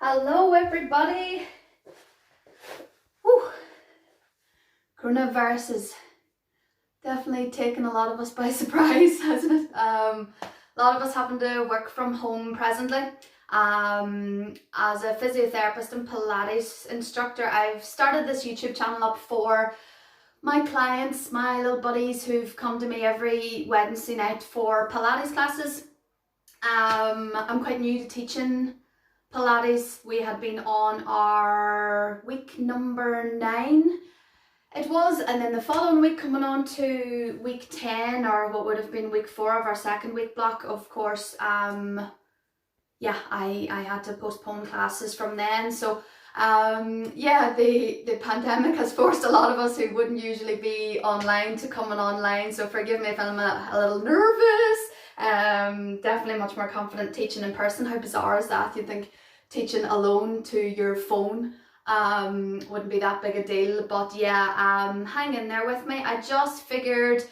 Hello everybody. Whew. Coronavirus has definitely taken a lot of us by surprise, hasn't it? A lot of us having to work from home presently. As a physiotherapist and Pilates instructor, I've started this YouTube channel up for my clients, my little buddies who've come to me every Wednesday night for Pilates classes. I'm quite new to teaching Pilates. We had been on our week number 9, it was, and then the following week coming on to week 10, or what would have been week 4 of our second week block. Of course, yeah, I had to postpone classes from then. So yeah, the pandemic has forced a lot of us who wouldn't usually be online to coming online, so forgive me if I'm a little nervous. Definitely much more confident teaching in person. How bizarre is that? You'd think teaching alone to your phone wouldn't be that big a deal, but yeah, hang in there with me. I just figured,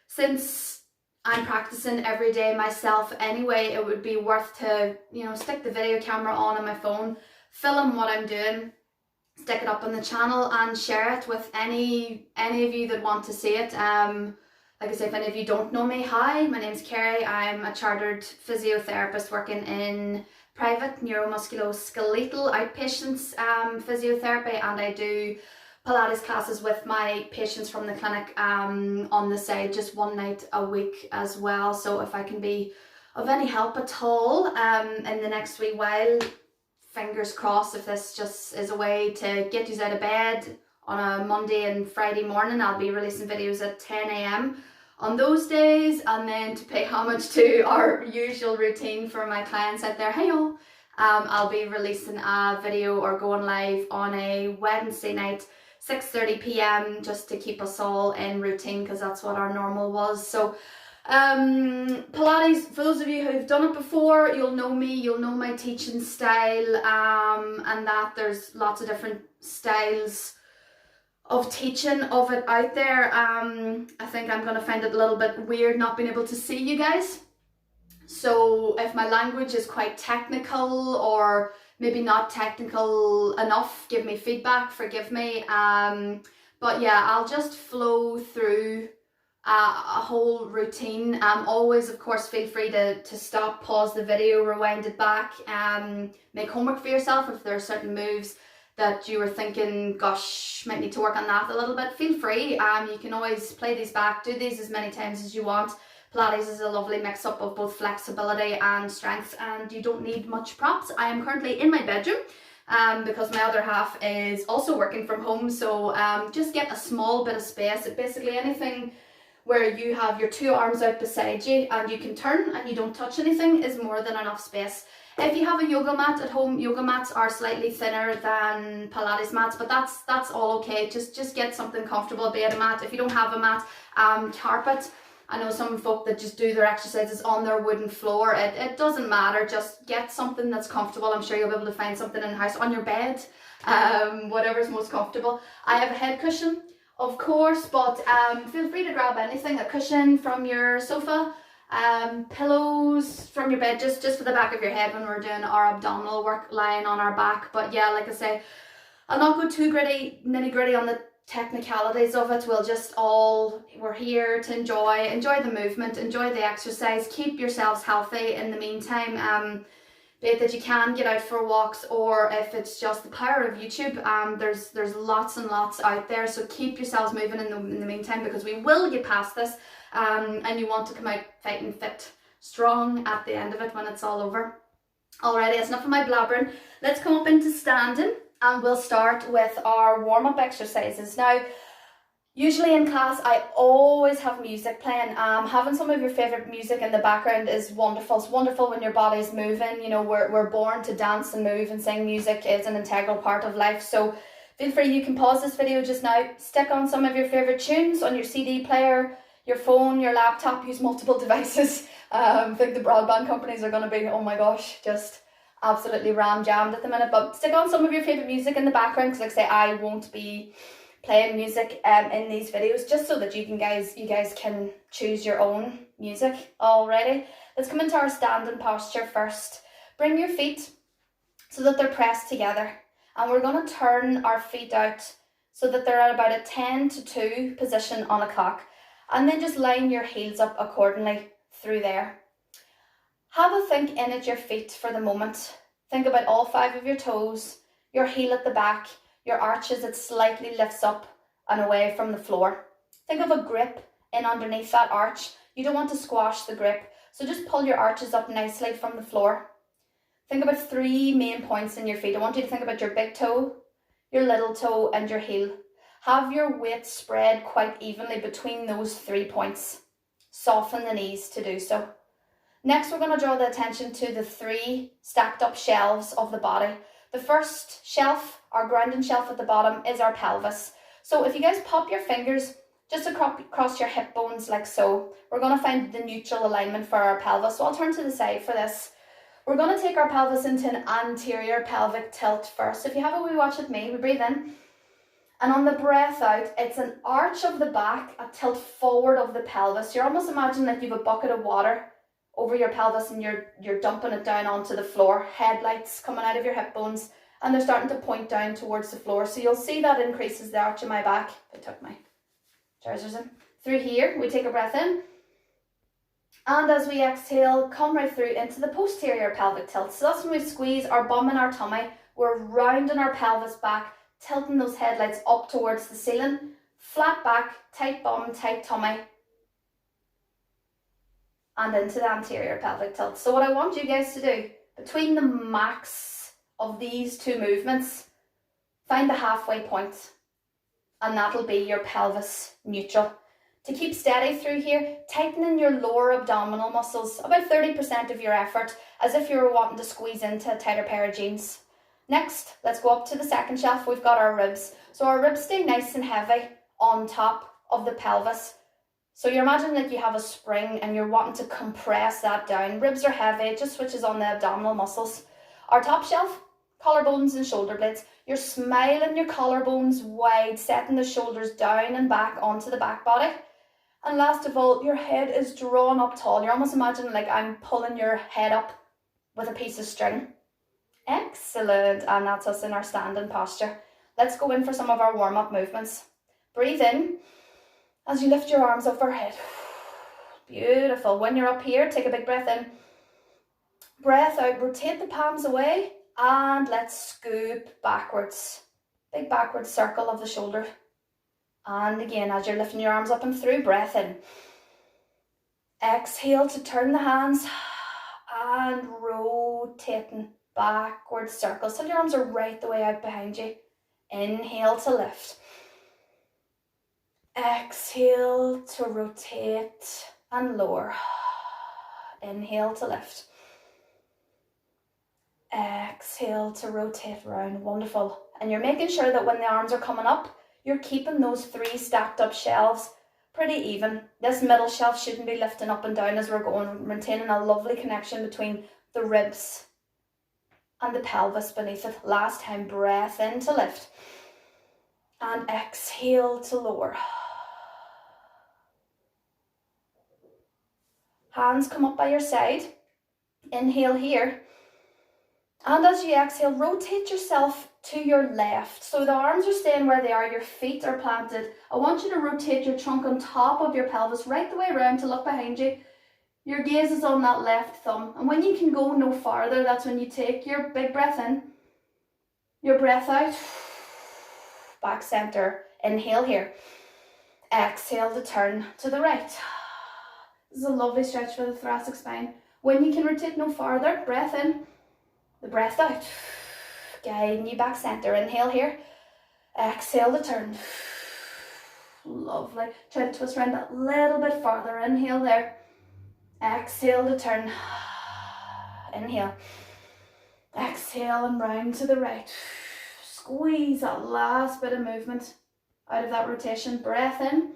since I'm practicing every day myself anyway, it would be worth to, you know, stick the video camera on my phone, film what I'm doing, stick it up on the channel and share it with any of you that want to see it. Like I say, if any of you don't know me, hi, my name's Kerri. I'm a chartered physiotherapist working in private neuromusculoskeletal outpatients physiotherapy, and I do Pilates classes with my patients from the clinic on the side, just one night a week as well. So if I can be of any help at all in the next wee while, fingers crossed, if this just is a way to get you out of bed on a Monday and Friday morning, I'll be releasing videos at 10 AM on those days, and then to pay homage to our usual routine for my clients out there, hey y'all, I'll be releasing a video or going live on a Wednesday night, 6:30 PM, just to keep us all in routine, because that's what our normal was. So Pilates, for those of you who've done it before, you'll know me, you'll know my teaching style, and that there's lots of different styles of teaching of it out there. I think I'm going to find it a little bit weird not being able to see you guys. So if my language is quite technical or maybe not technical enough, give me feedback, forgive me. But yeah, I'll just flow through a whole routine. Always, of course, feel free to stop, pause the video, rewind it back, make homework for yourself. If there are certain moves that you were thinking, gosh, might need to work on that a little bit, feel free. You can always play these back, do these as many times as you want. Pilates is a lovely mix up of both flexibility and strength, and you don't need much props. I am currently in my bedroom because my other half is also working from home, so just get a small bit of space. Basically anything where you have your 2 arms out beside you and you can turn and you don't touch anything is more than enough space. If you have a yoga mat at home, yoga mats are slightly thinner than Pilates mats, but that's all okay. Just get something comfortable, be it a mat. If you don't have a mat, carpet. I know some folk that just do their exercises on their wooden floor. It doesn't matter, just get something that's comfortable. I'm sure you'll be able to find something in the house, on your bed, whatever's most comfortable. I have a head cushion, of course, but feel free to grab anything, a cushion from your sofa, pillows from your bed, just for the back of your head when we're doing our abdominal work, lying on our back. But yeah, like I say, I'll not go too nitty gritty on the technicalities of it. We're here to enjoy the movement, enjoy the exercise, keep yourselves healthy in the meantime. Be it that you can get out for walks, or if it's just the power of YouTube, there's lots and lots out there, so keep yourselves moving in the meantime, because we will get past this, and you want to come out fighting fit, strong at the end of it when it's all over. Alrighty, that's enough of my blabbering. Let's come up into standing, and we'll start with our warm-up exercises. Now, usually in class, I always have music playing. Having some of your favourite music in the background is wonderful. It's wonderful when your body's moving. You know, we're born to dance and move and sing. Music is an integral part of life. So feel free, you can pause this video just now, stick on some of your favourite tunes on your CD player, your phone, your laptop, use multiple devices. I think the broadband companies are going to be, oh my gosh, just absolutely ram-jammed at the minute. But stick on some of your favourite music in the background, because like I say, I won't be playing music in these videos, just so that you guys can choose your own music. Alrighty, let's come into our standing posture first. Bring your feet so that they're pressed together. And we're going to turn our feet out so that they're at about a 10 to 2 position on a clock. And then just line your heels up accordingly through there. Have a think in at your feet for the moment. Think about all 5 of your toes, your heel at the back, your arch as it slightly lifts up and away from the floor. Think of a grip in underneath that arch. You don't want to squash the grip, so just pull your arches up nicely from the floor. Think about 3 main points in your feet. I want you to think about your big toe, your little toe and your heel. Have your weight spread quite evenly between those 3 points. Soften the knees to do so. Next, we're going to draw the attention to the 3 stacked up shelves of the body. The first shelf, our grounding shelf at the bottom, is our pelvis. So if you guys pop your fingers just across your hip bones like so, we're going to find the neutral alignment for our pelvis. So I'll turn to the side for this. We're going to take our pelvis into an anterior pelvic tilt first. If you have a wee watch with me, we breathe in. And on the breath out, it's an arch of the back, a tilt forward of the pelvis. You're almost imagining like you have a bucket of water over your pelvis and you're dumping it down onto the floor. Headlights coming out of your hip bones and they're starting to point down towards the floor. So you'll see that increases the arch of my back. I tuck my trousers in. Through here, we take a breath in. And as we exhale, come right through into the posterior pelvic tilt. So that's when we squeeze our bum and our tummy. We're rounding our pelvis back, tilting those headlights up towards the ceiling. Flat back, tight bum, tight tummy. And into the anterior pelvic tilt. So what I want you guys to do, between the max of these 2 movements, find the halfway point. And that'll be your pelvis neutral. To keep steady through here, tightening your lower abdominal muscles, about 30% of your effort, as if you were wanting to squeeze into a tighter pair of jeans. Next, let's go up to the second shelf. We've got our ribs. So our ribs stay nice and heavy on top of the pelvis. So you're imagining like you have a spring and you're wanting to compress that down. Ribs are heavy, it just switches on the abdominal muscles. Our top shelf, collarbones and shoulder blades. You're smiling your collarbones wide, setting the shoulders down and back onto the back body. And last of all, your head is drawn up tall. You're almost imagining like I'm pulling your head up with a piece of string. Excellent. And that's us in our standing posture. Let's go in for some of our warm-up movements. Breathe in as you lift your arms overhead. Beautiful. When you're up here, take a big breath in. Breath out, rotate the palms away and let's scoop backwards. Big backward circle of the shoulder. And again, as you're lifting your arms up and through, breath in. Exhale to turn the hands and rotating backward circles till your arms are right the way out behind you. Inhale to lift. Exhale to rotate and lower. Inhale to lift. Exhale to rotate around. Wonderful. And you're making sure that when the arms are coming up, you're keeping those 3 stacked up shelves pretty even. This middle shelf shouldn't be lifting up and down as we're going, maintaining a lovely connection between the ribs and the pelvis beneath it. Last time, breath in to lift. And exhale to lower. Hands come up by your side. Inhale here. And as you exhale, rotate yourself to your left. So the arms are staying where they are, your feet are planted. I want you to rotate your trunk on top of your pelvis right the way around to look behind you. Your gaze is on that left thumb. And when you can go no farther, that's when you take your big breath in, your breath out, back center. Inhale here. Exhale to turn to the right. This is a lovely stretch for the thoracic spine. When you can rotate no farther, breath in, the breath out. Guiding you back center. Inhale here. Exhale to turn. Lovely. Try to twist around that little bit farther. Inhale there. Exhale to turn. Inhale. Exhale and round to the right. Squeeze that last bit of movement out of that rotation. Breath in.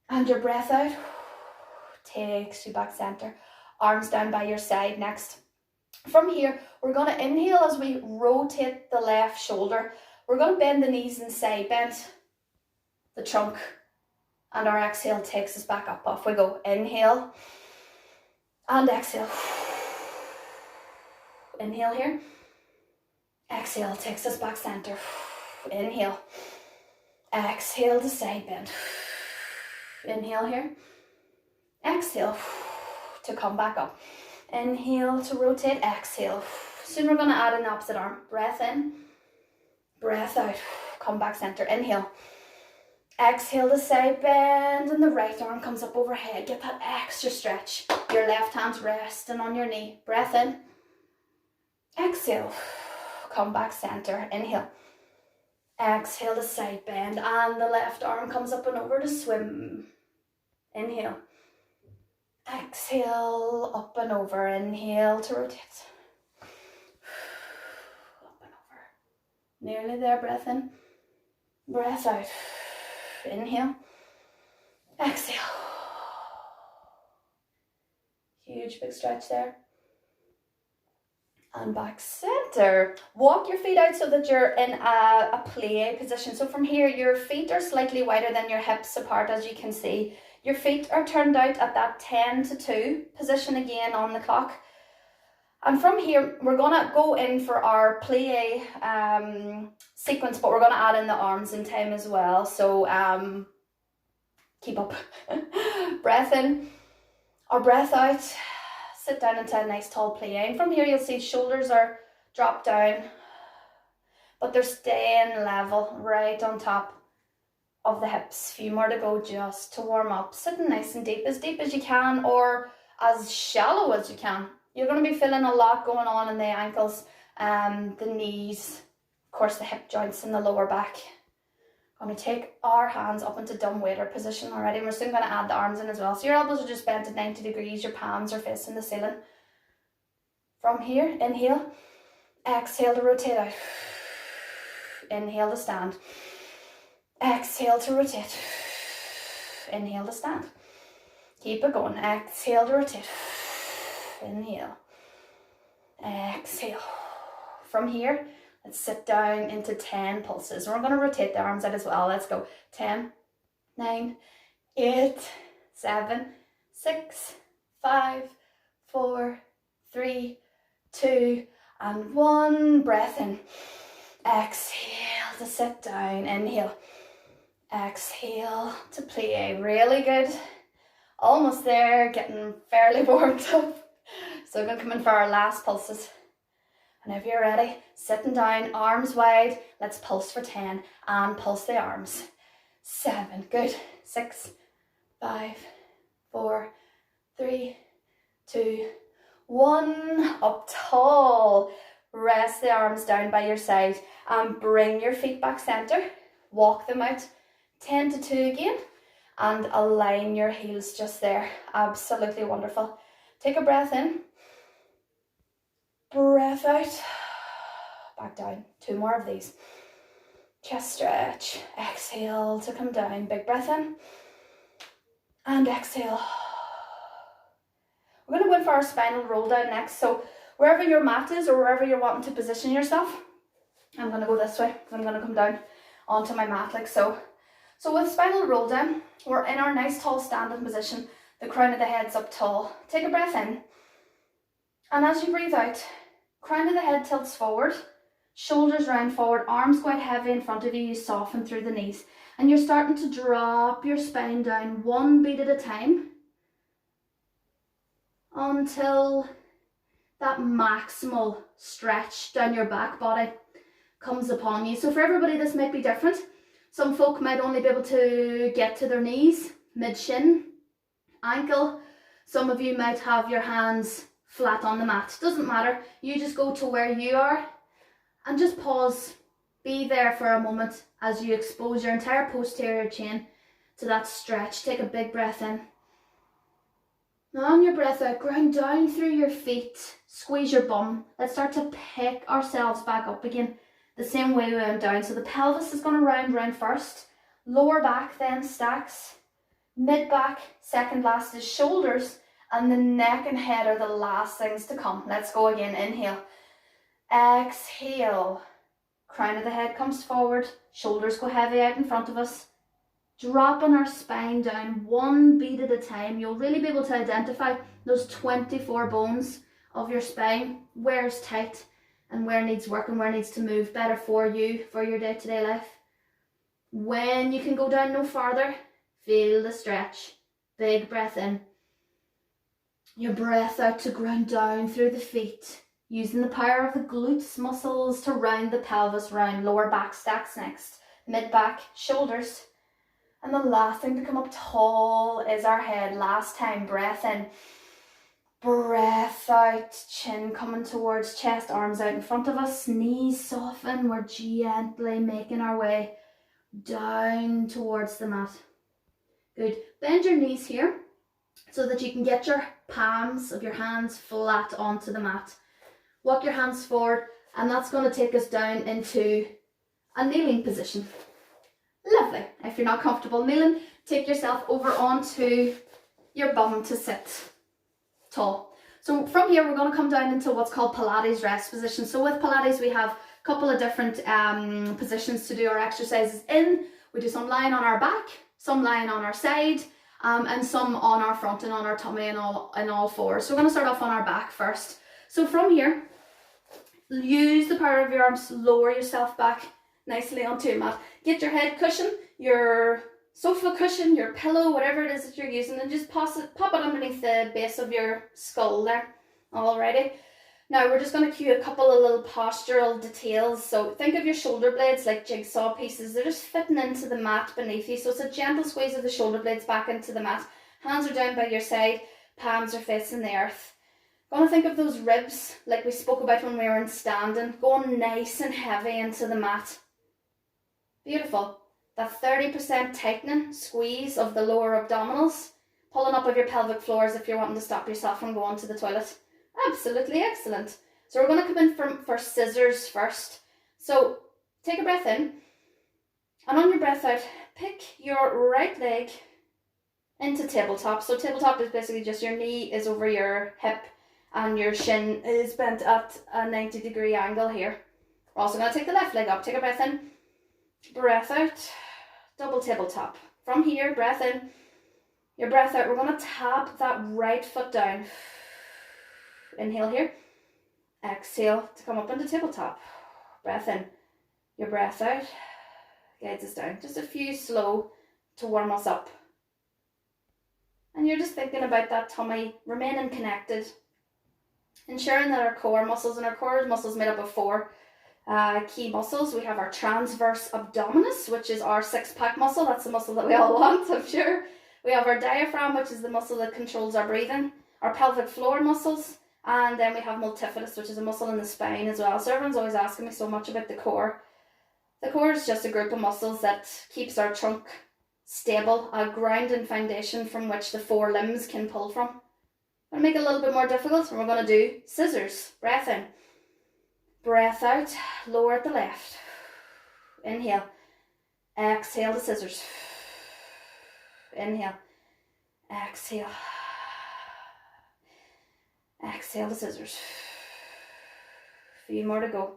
And your breath out takes you back center. Arms down by your side next. From here, we're going to inhale as we rotate the left shoulder. We're going to bend the knees and side bend the trunk. And our exhale takes us back up. Off we go. Inhale. And exhale. Inhale here. Exhale, takes us back center. Inhale. Exhale to side bend. Inhale here. Exhale to come back up. Inhale to rotate. Exhale. Soon we're going to add an opposite arm. Breath in. Breath out. Come back center. Inhale. Exhale to side bend, and the right arm comes up overhead. Get that extra stretch. Your left hand's resting on your knee. Breath in. Exhale. Come back center. Inhale. Exhale to side bend, and the left arm comes up and over to swim. Inhale. Exhale, up and over. Inhale to rotate. Up and over. Nearly there. Breath in. Breath out. Inhale. Exhale. Huge big stretch there. And back center. Walk your feet out so that you're in a plie position. So from here, your feet are slightly wider than your hips apart, as you can see. Your feet are turned out at that 10 to 2 position again on the clock. And from here, we're going to go in for our plie sequence, but we're going to add in the arms in time as well. So keep up. Breath in or breath out. Sit down into a nice tall plie. And from here, you'll see shoulders are dropped down, but they're staying level right on top of the hips. A few more to go just to warm up. Sitting nice and deep as you can, or as shallow as you can. You're going to be feeling a lot going on in the ankles, the knees, of course the hip joints and the lower back. I'm going to take our hands up into dumb waiter position already, and we're soon going to add the arms in as well. So your elbows are just bent at 90 degrees, your palms are facing the ceiling. From here, inhale, exhale to rotate out. Inhale to stand. Exhale to rotate. Inhale to stand. Keep it going. Exhale to rotate. Inhale. Exhale. From here, let's sit down into 10 pulses. We're going to rotate the arms out as well. Let's go. 10, 9, 8, 7, 6, 5, 4, 3, 2, and 1. Breath in. Exhale to sit down. Inhale. Exhale to plie. Really good. Almost there. Getting fairly warmed up. So we're going to come in for our last pulses. Whenever you're ready, sitting down, arms wide, let's pulse for 10 and pulse the arms. 7, good. 6, 5, 4, 3, 2, 1. Up tall. Rest the arms down by your side and bring your feet back center. Walk them out 10 to 2 again and align your heels just there. Absolutely wonderful. Take a breath in. Breath out. Back down. 2 more of these. Chest stretch. Exhale to come down. Big breath in. And exhale. We're going to go in for our spinal roll down next. So wherever your mat is or wherever you're wanting to position yourself, I'm going to go this way. I'm going to come down onto my mat like so. So with spinal roll down, we're in our nice tall standing position. The crown of the head's up tall. Take a breath in. And as you breathe out, crown of the head tilts forward, shoulders round forward, arms quite heavy in front of you, you soften through the knees. And you're starting to drop your spine down 1 beat at a time until that maximal stretch down your back body comes upon you. So for everybody this might be different. Some folk might only be able to get to their knees, mid-shin, ankle. Some of you might have your hands flat on the mat. Doesn't matter. You just go to where you are and just pause. Be there for a moment as you expose your entire posterior chain to that stretch. Take a big breath in. On your breath out, ground down through your feet. Squeeze your bum. Let's start to pick ourselves back up again. The same way we went down. So the pelvis is going to round first. Lower back then stacks. Mid back, second last is shoulders. And the neck and head are the last things to come. Let's go again. Inhale. Exhale. Crown of the head comes forward. Shoulders go heavy out in front of us. Dropping our spine down 1 beat at a time. You'll really be able to identify those 24 bones of your spine. Where's tight? and where needs work and where needs to move better for you, for your day-to-day life. When you can go down no farther, feel the stretch. Big breath in. Your breath out to ground down through the feet, using the power of the glutes muscles to round the pelvis, round lower back stacks next, mid back, shoulders. And the last thing to come up tall is our head. Last time, breath in. Breath out, chin coming towards chest, arms out in front of us, knees soften. We're gently making our way down towards the mat. Good. Bend your knees here so that you can get your palms of your hands flat onto the mat. Walk your hands forward, and that's going to take us down into a kneeling position. Lovely. If you're not comfortable kneeling, take yourself over onto your bum to sit tall. So from here, we're going to come down into what's called Pilates rest position. So with Pilates, we have a couple of different positions to do our exercises in. We do some lying on our back, some lying on our side, and some on our front and on our tummy and all fours. So we're going to start off on our back first. So from here, use the power of your arms, lower yourself back nicely onto your mat. Get your head cushion, your sofa cushion, your pillow, whatever it is that you're using, and just pop it underneath the base of your skull there. Alrighty. Now we're just going to cue a couple of little postural details. So think of your shoulder blades like jigsaw pieces. They're just fitting into the mat beneath you. So it's a gentle squeeze of the shoulder blades back into the mat. Hands are down by your side, palms are facing the earth. Going to think of those ribs like we spoke about when we were in standing, going nice and heavy into the mat. Beautiful. That 30% tightening, squeeze of the lower abdominals, pulling up of your pelvic floors if you're wanting to stop yourself from going to the toilet. Absolutely excellent. So we're going to come in for scissors first. So take a breath in, and on your breath out, pick your right leg into tabletop. So tabletop is basically just your knee is over your hip and your shin is bent at a 90-degree angle here. We're also going to take the left leg up. Take a breath in, breath out, double tabletop. From here, breath in, your breath out. We're going to tap that right foot down. Inhale here, exhale to come up into tabletop. Breath in, your breath out, guides us down. Just a few slow to warm us up. And you're just thinking about that tummy remaining connected, ensuring that our core muscles, and our core muscles made up of four key muscles. We have our transverse abdominis, which is our six-pack muscle. That's the muscle that we all want, I'm sure. We have our diaphragm, which is the muscle that controls our breathing, our pelvic floor muscles, and then we have multifidus, which is a muscle in the spine as well. So everyone's always asking me so much about the core. The core is just a group of muscles that keeps our trunk stable, a grounding foundation from which the four limbs can pull from. I'm going to make it a little bit more difficult, and we're going to do scissors. Breath in, breath out, lower at the left. Inhale, exhale the scissors. Inhale, exhale. Exhale the scissors. A few more to go.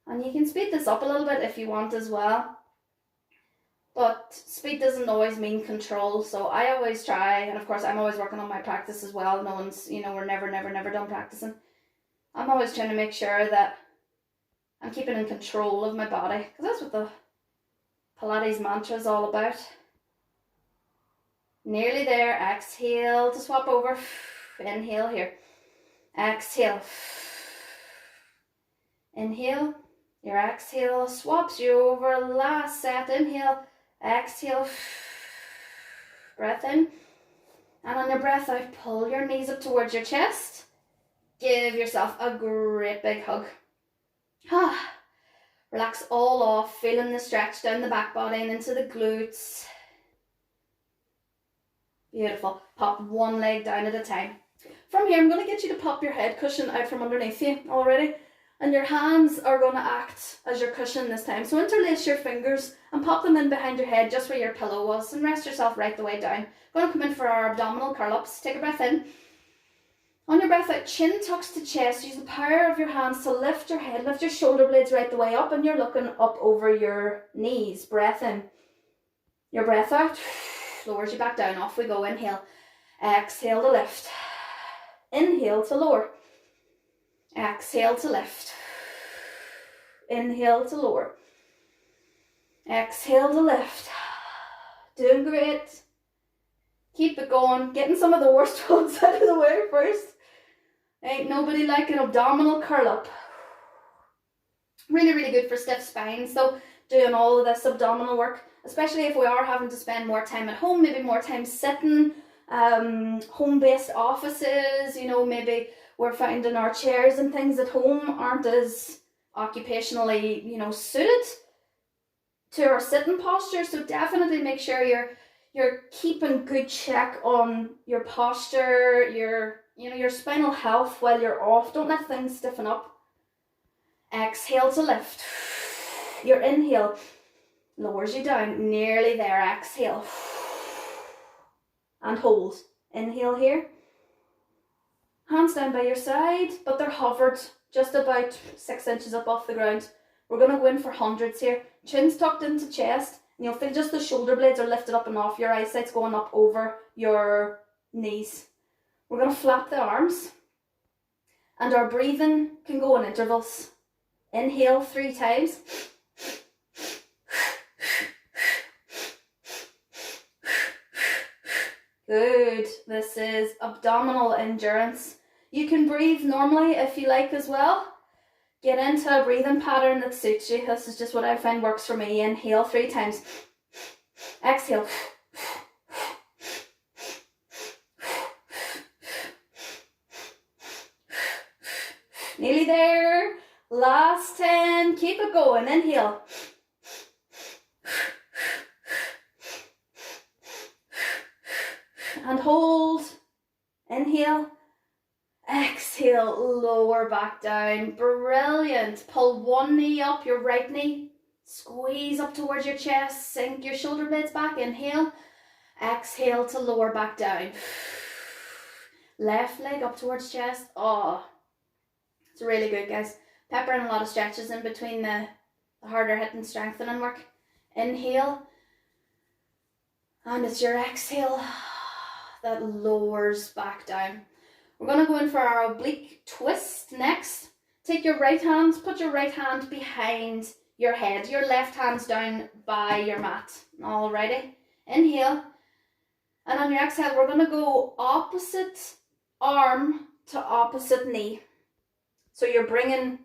And you can speed this up a little bit if you want as well. But speed doesn't always mean control. So I always try, and of course I'm always working on my practice as well. No one's, we're never done practicing. I'm always trying to make sure that I'm keeping in control of my body, because that's what the Pilates mantra is all about. Nearly there. Exhale to swap over. Inhale here. Exhale. Inhale. Your exhale swaps you over. Last set. Inhale. Exhale. Breath in. And on your breath out, pull your knees up towards your chest. Give yourself a great big hug. Relax all off, feeling the stretch down the back body and into the glutes. Beautiful. Pop one leg down at a time. From here, I'm going to get you to pop your head cushion out from underneath you already. And your hands are going to act as your cushion this time. So interlace your fingers and pop them in behind your head, just where your pillow was. And rest yourself right the way down. Going to come in for our abdominal curl-ups. Take a breath in. On your breath out, chin tucks to chest. Use the power of your hands to lift your head, lift your shoulder blades right the way up, and you're looking up over your knees. Breath in. Your breath out lowers you back down. Off we go. Inhale. Exhale to lift. Inhale to lower. Exhale to lift. Inhale to lower. Exhale to lift. Doing great. Keep it going. Getting some of the worst ones out of the way first. Ain't nobody like an abdominal curl up. Really, really good for stiff spines. So doing all of this abdominal work, especially if we are having to spend more time at home, maybe more time sitting, home-based offices, you know, maybe we're finding our chairs and things at home aren't as occupationally, you know, suited to our sitting posture. So definitely make sure you're keeping good check on your posture, your spinal health while you're off. Don't let things stiffen up. Exhale to lift. Your inhale lowers you down, nearly there. Exhale and hold. Inhale here. Hands down by your side, but they're hovered just about 6 inches up off the ground. We're going to go in for hundreds here. Chin's tucked into chest, and you'll feel just the shoulder blades are lifted up and off. Your eyesight's going up over your knees. We're going to flap the arms, and our breathing can go in intervals. Inhale 3 times. Good. This is abdominal endurance. You can breathe normally if you like as well. Get into a breathing pattern that suits you. This is just what I find works for me. Inhale 3 times. Exhale. Nearly there. Last 10. Keep it going. Inhale. And hold. Inhale. Exhale, lower back down. Brilliant. Pull one knee up, your right knee. Squeeze up towards your chest. Sink your shoulder blades back. Inhale. Exhale to lower back down. Left leg up towards chest. Oh, it's really good, guys. Pepper in a lot of stretches in between the harder hitting strengthening work. Inhale. And it's your exhale that lowers back down. We're going to go in for our oblique twist next. Take your right hand, put your right hand behind your head. Your left hand's down by your mat. Alrighty. Inhale. And on your exhale, we're going to go opposite arm to opposite knee. So you're bringing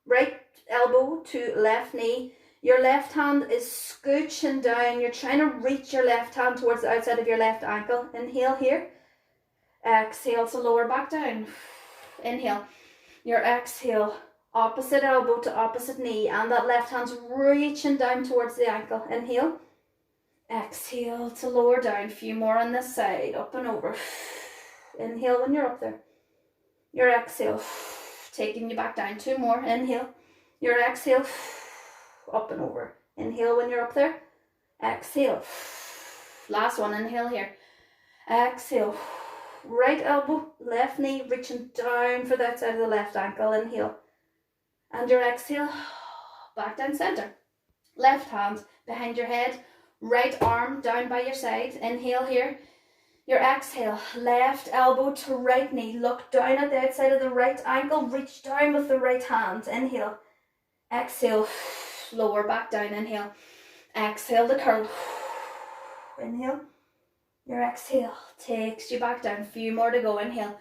right elbow to left knee. Your left hand is scooching down. You're trying to reach your left hand towards the outside of your left ankle. Inhale here. Exhale to lower back down. Inhale. Your exhale. Opposite elbow to opposite knee. And that left hand's reaching down towards the ankle. Inhale. Exhale to lower down. A few more on this side. Up and over. Inhale when you're up there. Your exhale. Taking you back down. 2 more. Inhale. Your exhale. Up and over. Inhale when you're up there. Exhale. Last one. Inhale here. Exhale. Right elbow, left knee, reaching down for that side of the left ankle. Inhale. And your exhale. Back down center. Left hand behind your head. Right arm down by your side. Inhale here. Your exhale. Left elbow to right knee. Look down at the outside of the right ankle. Reach down with the right hand. Inhale. Exhale. Lower back down. Inhale. Exhale to curl. Inhale. Your exhale takes you back down. A few more to go. Inhale.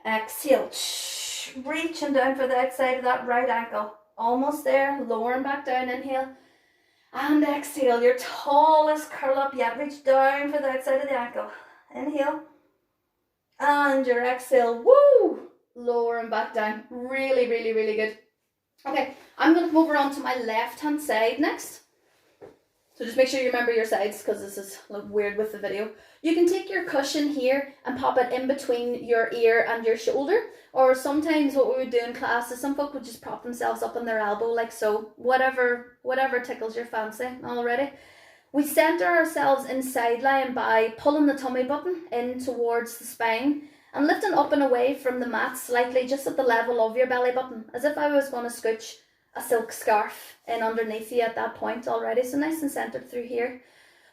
Exhale. Reaching down for the outside of that right ankle. Almost there. Lowering back down. Inhale. And exhale. Your tallest curl up yet. Reach down for the outside of the ankle. Inhale. And your exhale. Woo! Lowering back down. Really, really, really good. Okay, I'm going to come over onto my left hand side next. So just make sure you remember your sides because this is weird with the video. You can take your cushion here and pop it in between your ear and your shoulder. Or sometimes what we would do in class is some folk would just prop themselves up on their elbow like so. Whatever tickles your fancy already. We center ourselves in side lying by pulling the tummy button in towards the spine and lifting up and away from the mat slightly just at the level of your belly button, as if I was going to scooch a silk scarf in underneath you at that point already. So nice and centered through here.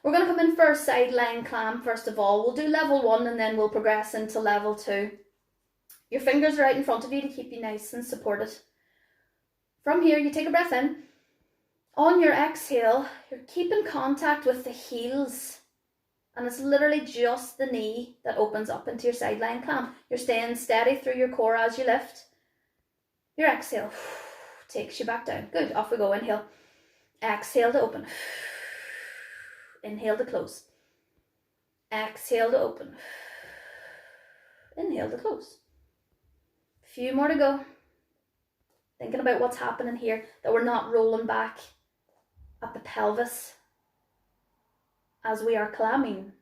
We're going to come in for a side lying clam first of all. We'll do level 1 and then we'll progress into level 2. Your fingers are right in front of you to keep you nice and supported. From here, you take a breath in. On your exhale, you're keeping contact with the heels, and it's literally just the knee that opens up into your side lying clam. You're staying steady through your core as you lift. Your exhale takes you back down. Good, off we go. Inhale. Exhale to open. Inhale to close. Exhale to open. Inhale to close. A few more to go. Thinking about what's happening here, that we're not rolling back at the pelvis as we are clamming.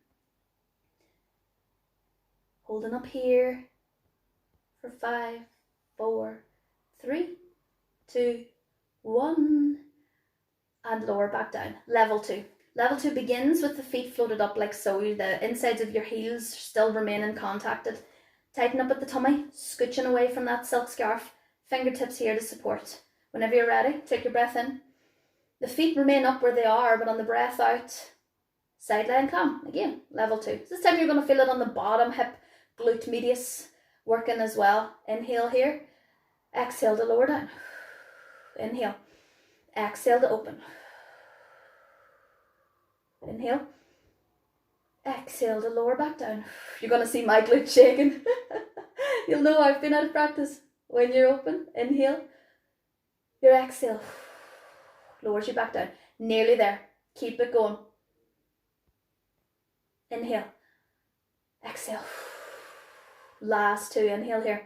Holding up here for 5, 4, 3, 2, 1, and lower back down. Level 2. Level 2 begins with the feet floated up like so. The insides of your heels still remain contacted. Tighten up at the tummy, scooching away from that silk scarf. Fingertips here to support. Whenever you're ready, take your breath in. The feet remain up where they are, but on the breath out, side lying clam. Again, level 2. This time you're going to feel it on the bottom hip, glute medius working as well. Inhale here. Exhale to lower down. Inhale. Exhale to open. Inhale. Exhale to lower back down. You're going to see my glute shaking. You'll know I've been out of practice. When you're open, inhale. Your exhale lowers you back down. Nearly there. Keep it going. Inhale. Exhale. Last 2. Inhale here.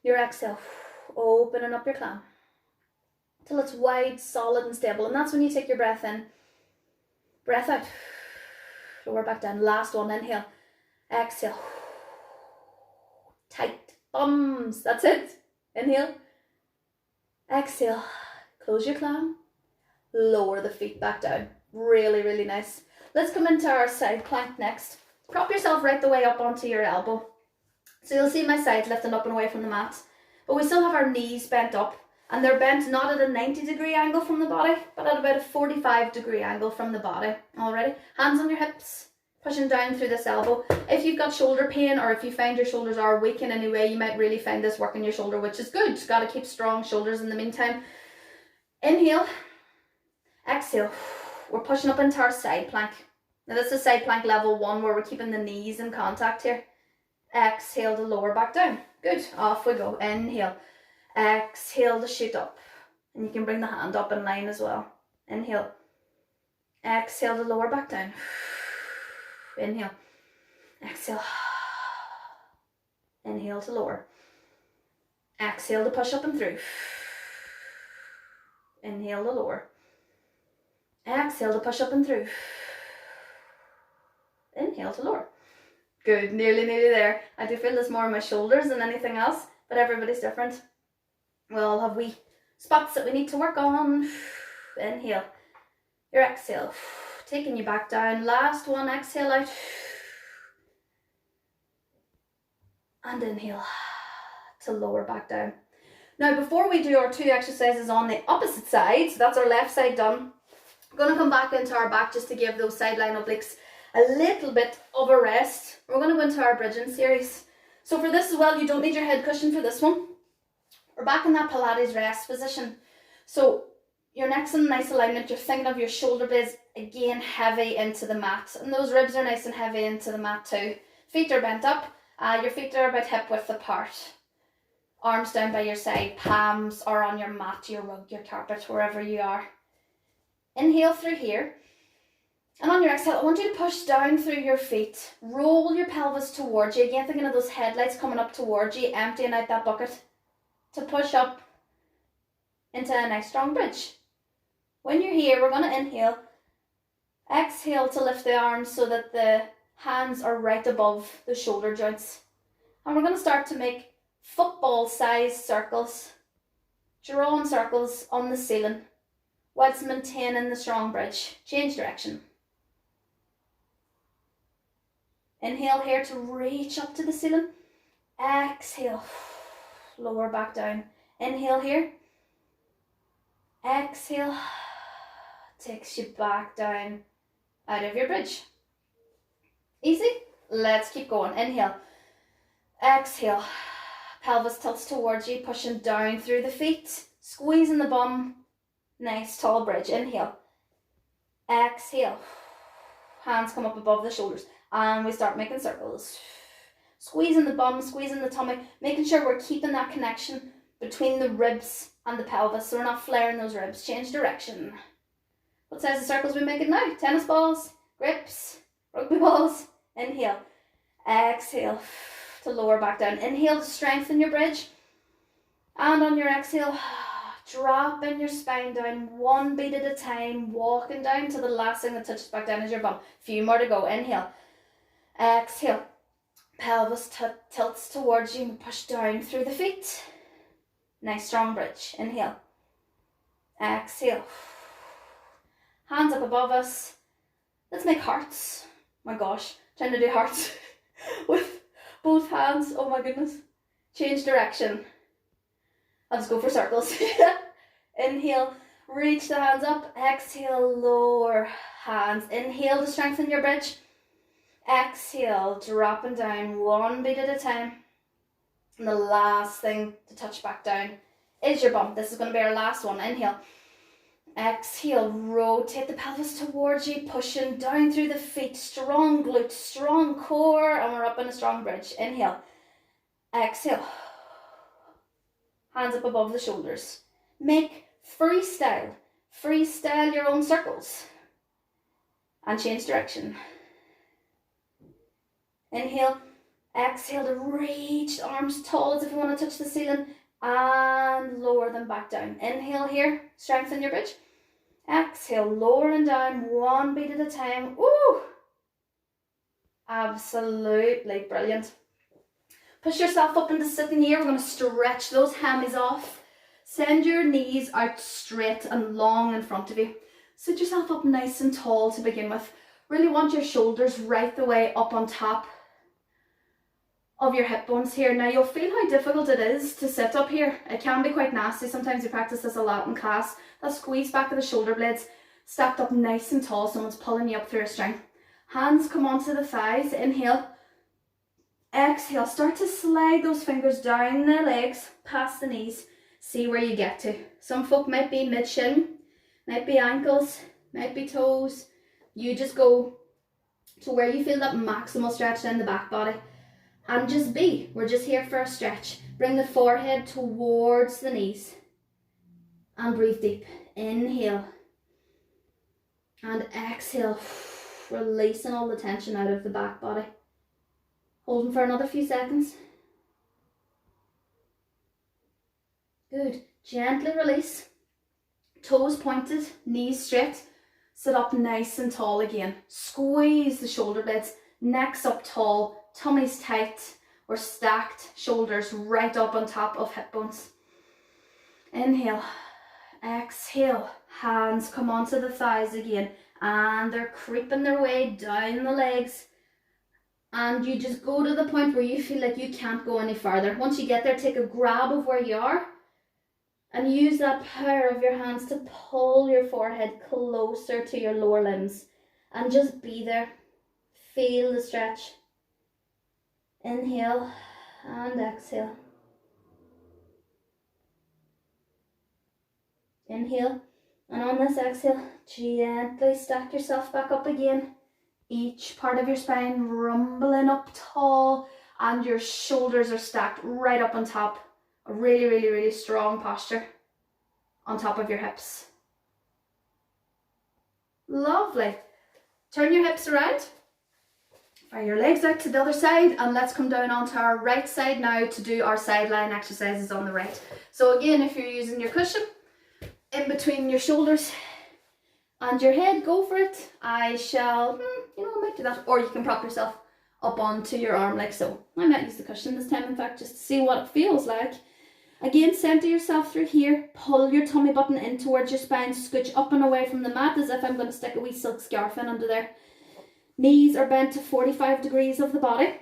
Your exhale. Opening up your clam till it's wide, solid and stable. And that's when you take your breath in. Breath out. Lower back down. Last one. Inhale. Exhale. Tight bums. That's it. Inhale. Exhale. Close your clam. Lower the feet back down. Really, really nice. Let's come into our side plank next. Prop yourself right the way up onto your elbow. So you'll see my side lifting up and away from the mat. But we still have our knees bent up. And they're bent not at a 90-degree angle from the body, but at about a 45-degree angle from the body. Alrighty? Hands on your hips. Pushing down through this elbow. If you've got shoulder pain, or if you find your shoulders are weak in any way, you might really find this working your shoulder, which is good. You've got to keep strong shoulders in the meantime. Inhale. Exhale. We're pushing up into our side plank. Now this is side plank level 1, where we're keeping the knees in contact here. Exhale to lower back down. Good. Off we go. Inhale. Exhale to shoot up. And you can bring the hand up in line as well. Inhale. Exhale to lower back down. Inhale. Exhale. Inhale to lower. Exhale to push up and through. Inhale to lower. Exhale to push up and through. Inhale to lower. Good. Nearly there. I do feel this more in my shoulders than anything else, but everybody's different. We all have wee spots that we need to work on. Inhale. Your exhale. Taking you back down. Last one. Exhale out. And inhale to lower back down. Now before we do our 2 exercises on the opposite side, so that's our left side done, we're going to come back into our back just to give those sideline obliques a little bit of a rest. We're going to go into our bridging series. So for this as well, you don't need your head cushion for this one. We're back in that Pilates rest position. So your neck's in nice alignment. You're thinking of your shoulder blades again heavy into the mat. And those ribs are nice and heavy into the mat too. Feet are bent up. Your feet are about hip width apart. Arms down by your side. Palms are on your mat, your rug, your carpet, wherever you are. Inhale through here. And on your exhale, I want you to push down through your feet. Roll your pelvis towards you. Again, thinking of those headlights coming up towards you, emptying out that bucket to push up into a nice strong bridge. When you're here, we're going to inhale. Exhale to lift the arms so that the hands are right above the shoulder joints. And we're going to start to make football-sized circles, drawing circles on the ceiling, whilst maintaining the strong bridge. Change direction. Inhale here to reach up to the ceiling. Exhale, lower back down. Inhale here. Exhale, takes you back down out of your bridge. Easy? Let's keep going. Inhale. Exhale. Pelvis tilts towards you, pushing down through the feet, squeezing the bum. Nice tall bridge. Inhale. Exhale. Hands come up above the shoulders, and we start making circles. Squeezing the bum, squeezing the tummy, making sure we're keeping that connection between the ribs and the pelvis, so we're not flaring those ribs. Change direction. What size of circles are we making now? Tennis balls, grips, rugby balls. Inhale. Exhale to lower back down. Inhale to strengthen your bridge. And on your exhale, dropping your spine down one beat at a time, walking down to the last thing that touches back down is your bum. Few more to go. Inhale. Exhale. Pelvis tilts towards you and push down through the feet. Nice strong bridge. Inhale. Exhale. Hands up above us. Let's make hearts. My gosh, trying to do hearts with both hands. Oh my goodness. Change direction. I'll just go for circles. Inhale, reach the hands up. Exhale, lower hands. Inhale to strengthen your bridge. Exhale, dropping down one beat at a time. And the last thing to touch back down is your bum. This is going to be our last one. Inhale. Exhale, rotate the pelvis towards you, pushing down through the feet. Strong glutes, strong core, and we're up in a strong bridge. Inhale. Exhale. Hands up above the shoulders. Make freestyle your own circles. And change direction. Inhale. Exhale to reach the arms tall as if you want to touch the ceiling. And lower them back down. Inhale here, strengthen your bridge. Exhale, lowering down one beat at a time. Woo! Absolutely brilliant. Push yourself up into sitting here. We're going to stretch those hammies off. Send your knees out straight and long in front of you. Sit yourself up nice and tall to begin with. Really want your shoulders right the way up on top of your hip bones here. Now you'll feel how difficult it is to sit up here. It can be quite nasty. Sometimes you practice this a lot in class. That squeeze back of the shoulder blades, stacked up nice and tall. Someone's pulling you up through a string. Hands come onto the thighs. Inhale. Exhale. Start to slide those fingers down the legs, past the knees. See where you get to. Some folk might be mid-shin, might be ankles, might be toes. You just go to where you feel that maximal stretch down the back body. And just be. We're just here for a stretch. Bring the forehead towards the knees. And breathe deep. Inhale. And exhale. Releasing all the tension out of the back body. Holding for another few seconds. Good. Gently release. Toes pointed. Knees straight. Sit up nice and tall again. Squeeze the shoulder blades. Necks up tall. Tummy's tight. We're stacked. Shoulders right up on top of hip bones. Inhale. Exhale. Hands come onto the thighs again. And they're creeping their way down the legs. And you just go to the point where you feel like you can't go any further. Once you get there, take a grab of where you are. And use that power of your hands to pull your forehead closer to your lower limbs. And just be there. Feel the stretch. Inhale and exhale. Inhale, and on this exhale, gently stack yourself back up again. Each part of your spine rumbling up tall, and your shoulders are stacked right up on top. A really, really, really strong posture on top of your hips. Lovely. Turn your hips around. Fire your legs out to the other side, and let's come down onto our right side now to do our sideline exercises on the right. So again, if you're using your cushion in between your shoulders and your head, go for it. I shall, I might do that. Or you can prop yourself up onto your arm like so. I might use the cushion this time, in fact, just to see what it feels like. Again, center yourself through here. Pull your tummy button in towards your spine. Scooch up and away from the mat as if I'm going to stick a wee silk scarf in under there. Knees are bent to 45 degrees of the body.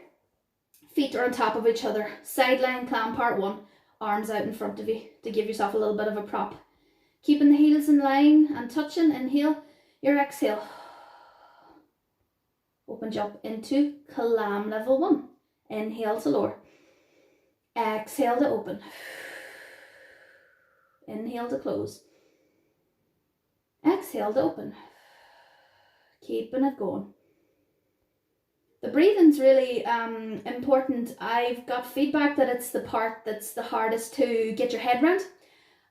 Feet are on top of each other. Sideline climb part 1. Arms out in front of you to give yourself a little bit of a prop. Keeping the heels in line and touching. Inhale. Your exhale. Open jump into climb level 1. Inhale to lower. Exhale to open. Inhale to close. Exhale to open. Keeping it going. The breathing's really important. I've got feedback that it's the part that's the hardest to get your head around.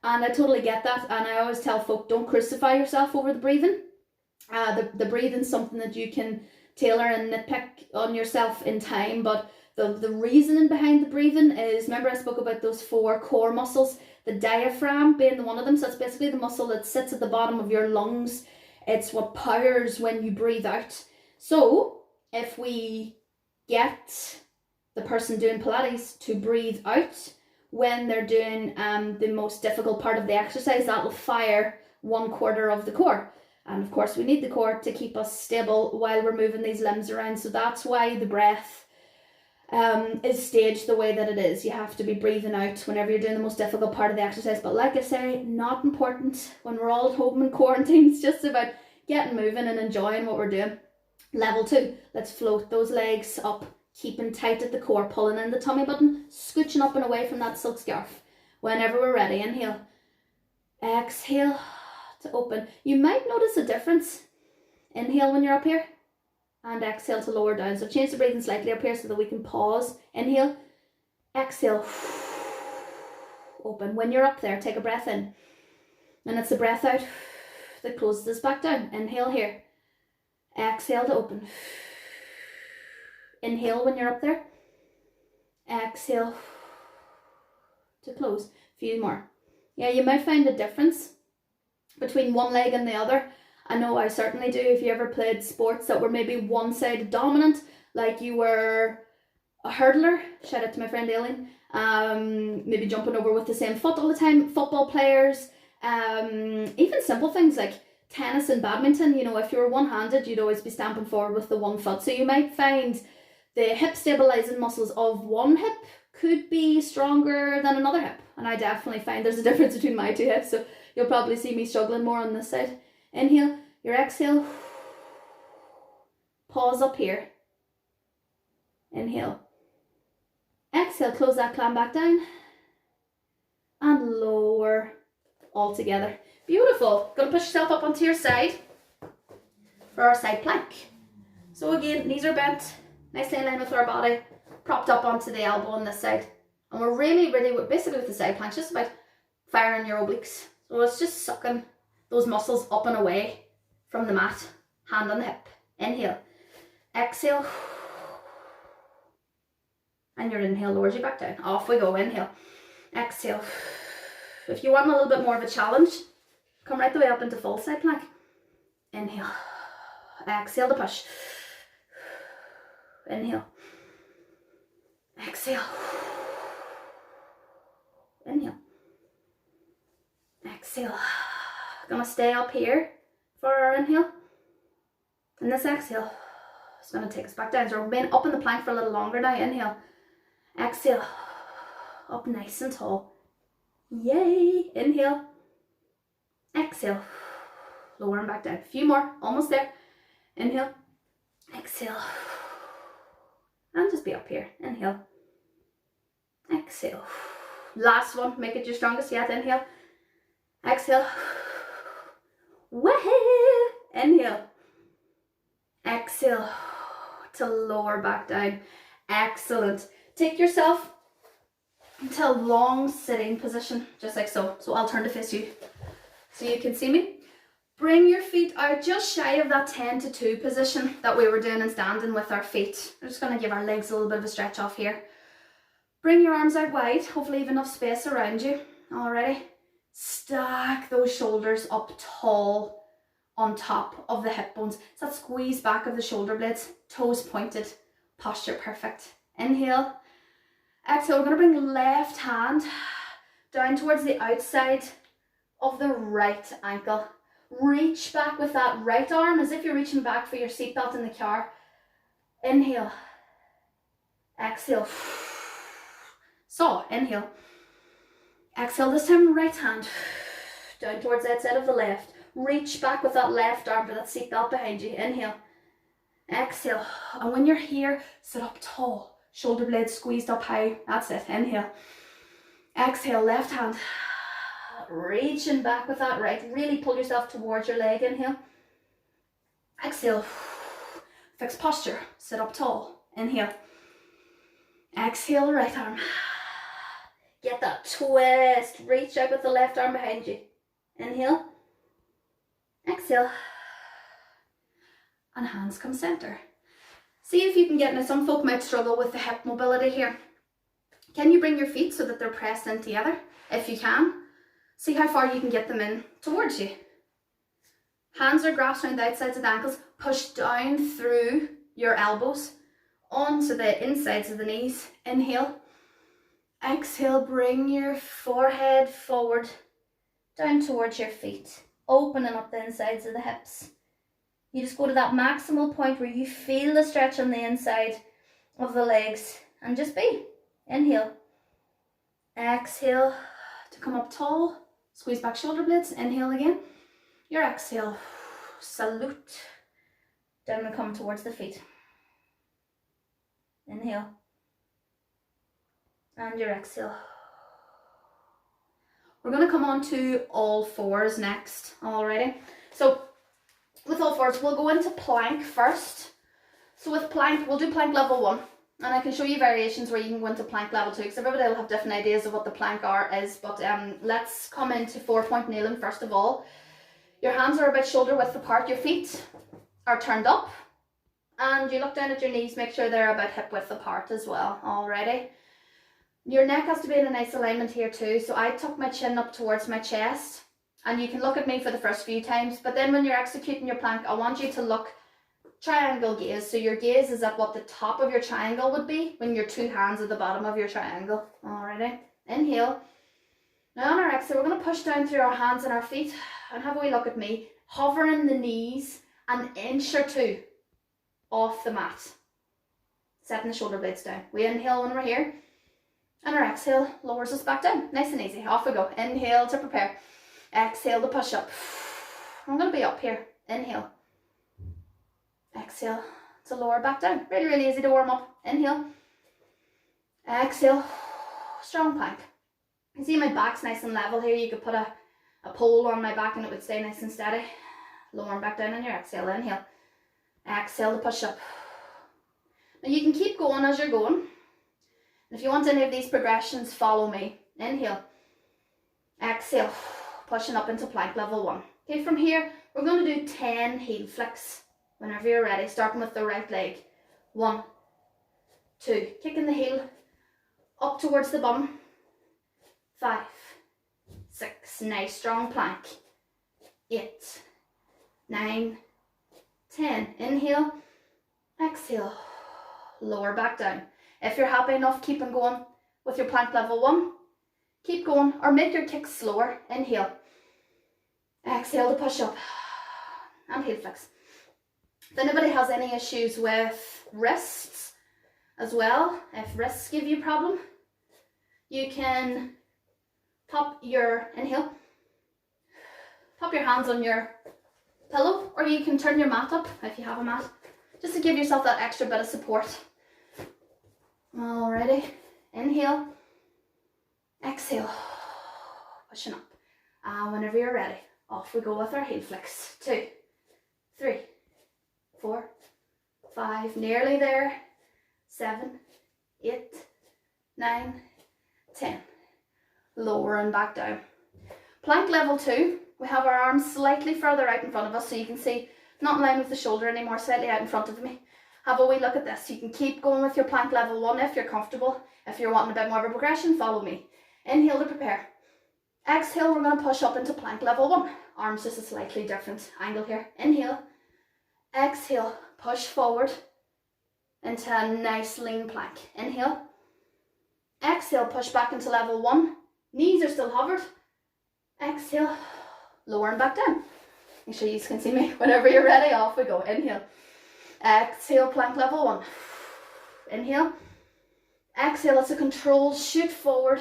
And I totally get that. And I always tell folk, don't crucify yourself over the breathing. The breathing's something that you can tailor and nitpick on yourself in time. But the reasoning behind the breathing is, remember I spoke about those 4 core muscles, the diaphragm being the one of them. So it's basically the muscle that sits at the bottom of your lungs. It's what powers when you breathe out. So if we get the person doing Pilates to breathe out when they're doing the most difficult part of the exercise, that will fire 1/4 of the core. And of course we need the core to keep us stable while we're moving these limbs around. So that's why the breath is staged the way that it is. You have to be breathing out whenever you're doing the most difficult part of the exercise. But like I say, not important when we're all at home in quarantine. It's just about getting moving and enjoying what we're doing. Level 2, let's float those legs up, keeping tight at the core, pulling in the tummy button, scooching up and away from that silk scarf. Whenever we're ready, inhale. Exhale to open. You might notice a difference. Inhale when you're up here, and exhale to lower down. So change the breathing slightly up here so that we can pause. Inhale, exhale, open. When you're up there, take a breath in. And it's the breath out that closes us back down. Inhale here. Exhale to open. Inhale when you're up there. Exhale to close. A few more. Yeah, you might find a difference between one leg and the other. I know I certainly do. If you ever played sports that were maybe one-sided dominant, like you were a hurdler, shout out to my friend Aileen, maybe jumping over with the same foot all the time, football players, even simple things like tennis and badminton, you know, if you were one-handed, you'd always be stamping forward with the one foot. So you might find the hip stabilizing muscles of one hip could be stronger than another hip. And I definitely find there's a difference between my 2 hips. So you'll probably see me struggling more on this side. Inhale, your exhale. Pause up here. Inhale. Exhale, close that clam back down. And lower all together. Beautiful. Gonna push yourself up onto your side for our side plank. So again, knees are bent, nicely in line with our body, propped up onto the elbow on this side. And we're really, basically with the side plank, just about firing your obliques. So it's just sucking those muscles up and away from the mat. Hand on the hip. Inhale. Exhale. And your inhale lowers you back down. Off we go. Inhale. Exhale. If you want a little bit more of a challenge, come right the way up into full side plank. Inhale. Exhale to push. Inhale. Exhale. Inhale. Exhale. Gonna stay up here for our inhale. And this exhale is gonna take us back down. So we're remain up in the plank for a little longer now. Inhale. Exhale. Up nice and tall. Yay. Inhale. Exhale. Lower and back down. A few more. Almost there. Inhale. Exhale. And just be up here. Inhale. Exhale. Last one. Make it your strongest yet. Inhale. Exhale. Woohoo! Inhale. Exhale to lower back down. Excellent. Take yourself into a long sitting position, just like so. So I'll turn to face you so you can see me. Bring your feet out just shy of that 10 to 2 position that we were doing and standing with our feet. We're just going to give our legs a little bit of a stretch off here. Bring your arms out wide, hopefully you have enough space around you. Alrighty. Stack those shoulders up tall on top of the hip bones. It's that squeeze back of the shoulder blades, toes pointed, posture perfect. Inhale. Exhale, we're going to bring left hand down towards the outside of the right ankle. Reach back with that right arm as if you're reaching back for your seatbelt in the car. Inhale. Exhale. So, inhale. Exhale, this time right hand down towards the outside of the left. Reach back with that left arm for that seatbelt behind you. Inhale. Exhale. And when you're here, sit up tall. shoulder blades squeezed up high. That's it. Inhale. Exhale, left hand. Reaching back with that right. Really pull yourself towards your leg. Inhale. Exhale. Fix posture. Sit up tall. Inhale. Exhale, right arm. Get that twist. Reach out with the left arm behind you. Inhale. Exhale. And hands come center. See if you can get, now some folk might struggle with the hip mobility here. Can you bring your feet so that they're pressed in together? If you can, see how far you can get them in towards you. Hands are grasped around the outsides of the ankles. Push down through your elbows onto the insides of the knees. Inhale. Exhale, bring your forehead forward, down towards your feet, opening up the insides of the hips. You just go to that maximal point where you feel the stretch on the inside of the legs and just be. Inhale. Exhale to come up tall. Squeeze back shoulder blades. Inhale again. Your exhale. Salute. Down and come towards the feet. Inhale. And your exhale. We're going to come on to all fours next. Alrighty. So with all fours, we'll go into plank first. So with plank, we'll do plank level 1. And I can show you variations where you can go into plank level 2, because everybody will have different ideas of what the plank is. But let's come into 4-point kneeling first of all. Your hands are about shoulder width apart. Your feet are turned up. And you look down at your knees, make sure they're about hip width apart as well. Alrighty. Your neck has to be in a nice alignment here too. So I tuck my chin up towards my chest. And you can look at me for the first few times. But then when you're executing your plank, I want you to look triangle gaze. So your gaze is at what the top of your triangle would be when your two hands are at the bottom of your triangle. Alrighty. Inhale. Now on our exhale, we're going to push down through our hands and our feet. And have a wee look at me. Hovering the knees an inch or two off the mat. Setting the shoulder blades down. We inhale when we're here. And our exhale lowers us back down. Nice and easy. Off we go. Inhale to prepare. Exhale to push up. I'm going to be up here. Inhale. Exhale to lower back down. Really, really easy to warm up. Inhale. Exhale. Strong plank. You see my back's nice and level here. You could put a pole on my back and it would stay nice and steady. Lower back down on your exhale. Inhale. Exhale to push up. Now you can keep going as you're going. If you want any of these progressions, follow me. Inhale. Exhale. Pushing up into plank level 1. Okay, from here, we're going to do 10 heel flicks. Whenever you're ready, starting with the right leg. 1, 2, kicking the heel up towards the bum. 5, 6, nice strong plank. 8, 9, 10. Inhale, exhale, lower back down. If you're happy enough, keep on going with your plank level 1. Keep going, or make your kicks slower. Inhale, exhale to push up, and heel flicks. If anybody has any issues with wrists as well, if wrists give you a problem, you can pop your hands on your pillow, or you can turn your mat up if you have a mat, just to give yourself that extra bit of support. Alrighty, inhale, exhale, pushing up, and whenever you're ready, off we go with our heel flicks. 2, 3, 4, 5, nearly there. 7, 8, 9, 10. Lower and back down. Plank level 2, we have our arms slightly further out in front of us, so you can see not in line with the shoulder anymore, slightly out in front of me. Have a wee look at this. You can keep going with your plank level 1 if you're comfortable. If you're wanting a bit more of a progression, follow me. Inhale to prepare. Exhale, we're going to push up into plank level 1. Arms just a slightly different angle here. Inhale. Exhale, push forward into a nice lean plank. Inhale. Exhale, push back into level 1. Knees are still hovered. Exhale, lower and back down. Make sure you can see me. Whenever you're ready, off we go. Inhale. Exhale, plank level 1. Inhale. Exhale, it's a controlled shoot forward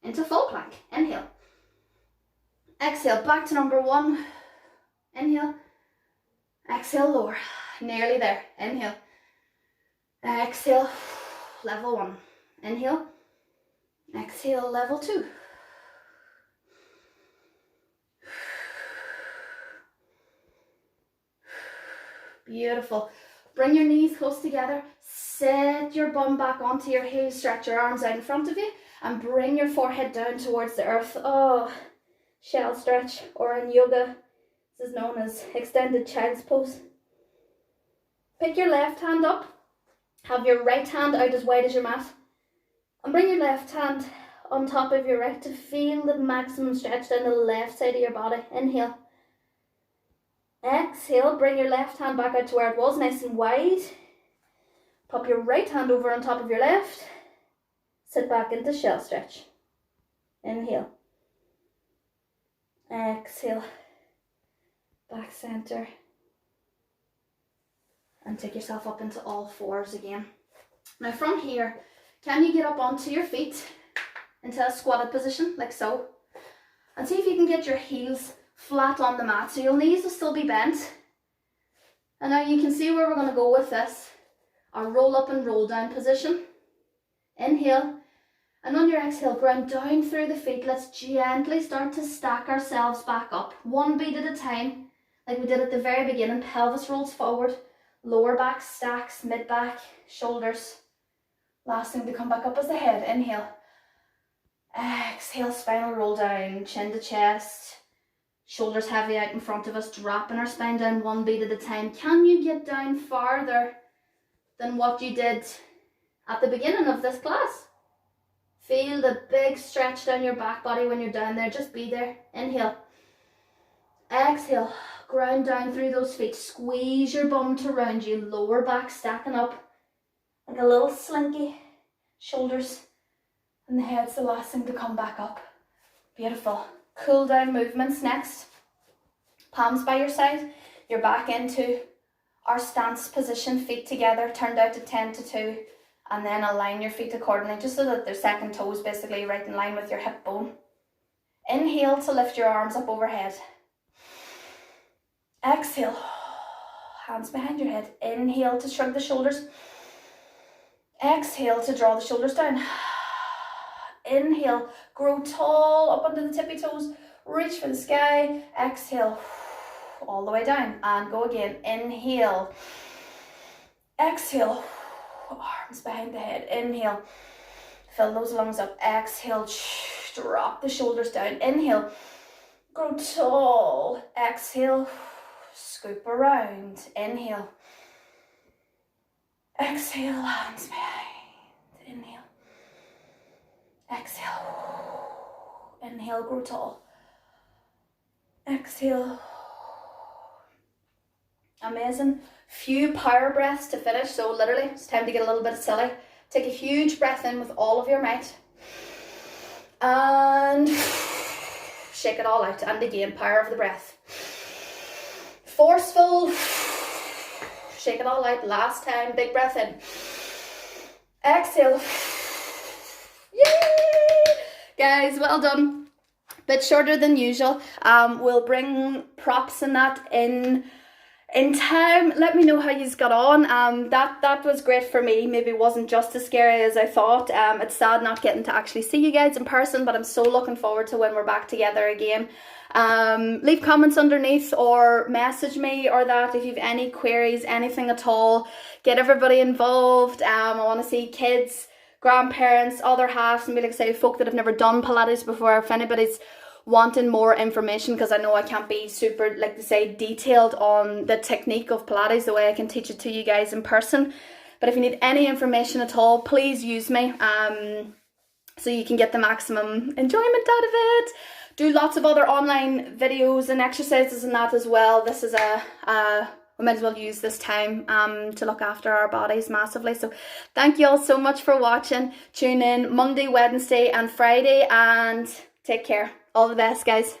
into full plank. Inhale. Exhale, back to number 1. Inhale. Exhale, lower. Nearly there. Inhale. Exhale. level 1. Inhale. Exhale, level 2. Beautiful. Bring your knees close together. Set your bum back onto your heels. Stretch your arms out in front of you. And bring your forehead down towards the earth. Oh, shell stretch. Or in yoga, this is known as extended child's pose. Pick your left hand up. Have your right hand out as wide as your mat. And bring your left hand on top of your right to feel the maximum stretch down the left side of your body. Inhale. Exhale, bring your left hand back out to where it was, nice and wide. Pop your right hand over on top of your left. Sit back into shell stretch. Inhale. Exhale. Back center. And take yourself up into all fours again. Now from here, can you get up onto your feet into a squatted position, like so? And see if you can get your heels flat on the mat, so your knees will still be bent. And now you can see where we're going to go with this. Our roll up and roll down position. Inhale. And on your exhale, ground down through the feet. Let's gently start to stack ourselves back up. One beat at a time, like we did at the very beginning. Pelvis rolls forward. Lower back stacks, mid back, shoulders. Last thing to come back up is the head. Inhale. Exhale, spinal roll down, chin to chest. Shoulders heavy out in front of us, dropping our spine down one beat at a time. Can you get down farther than what you did at the beginning of this class? Feel the big stretch down your back body when you're down there. Just be there. Inhale. Exhale. Ground down through those feet. Squeeze your bum to round you. Lower back stacking up like a little slinky. Shoulders and the head's the last thing to come back up. Beautiful. Cool down movements next. Palms by your side. You're back into our stance position. Feet together, turned out to 10 to 2. And then align your feet accordingly, just so that their second toes basically right in line with your hip bone. Inhale to lift your arms up overhead. Exhale, hands behind your head. Inhale to shrug the shoulders. Exhale to draw the shoulders down. Inhale, grow tall up onto the tippy toes. Reach for the sky. Exhale, all the way down. And go again. Inhale. Exhale, arms behind the head. Inhale, fill those lungs up. Exhale, drop the shoulders down. Inhale, grow tall. Exhale, scoop around. Inhale. Exhale, hands behind. Inhale. Exhale. Inhale, grow tall. Exhale. Amazing. Few power breaths to finish. So literally, it's time to get a little bit silly. Take a huge breath in with all of your might. And shake it all out. And again, power of the breath. Forceful. Shake it all out. Last time, big breath in. Exhale. Yay! Guys, well done. Bit shorter than usual. We'll bring props and that in time. Let me know how you got on. That was great for me. Maybe it wasn't just as scary as I thought. It's sad not getting to actually see you guys in person, but I'm so looking forward to when we're back together again. Leave comments underneath or message me or that if you've any queries, anything at all. Get everybody involved. I want to see kids, grandparents, other halves, and be like I say, folk that have never done Pilates before. If anybody's wanting more information, because I know I can't be super, like they say, detailed on the technique of Pilates the way I can teach it to you guys in person. But if you need any information at all, please use me so you can get the maximum enjoyment out of it. Do lots of other online videos and exercises and that as well. This is we might as well use this time to look after our bodies massively. So thank you all so much for watching. Tune in Monday, Wednesday and Friday, and take care. All the best, guys.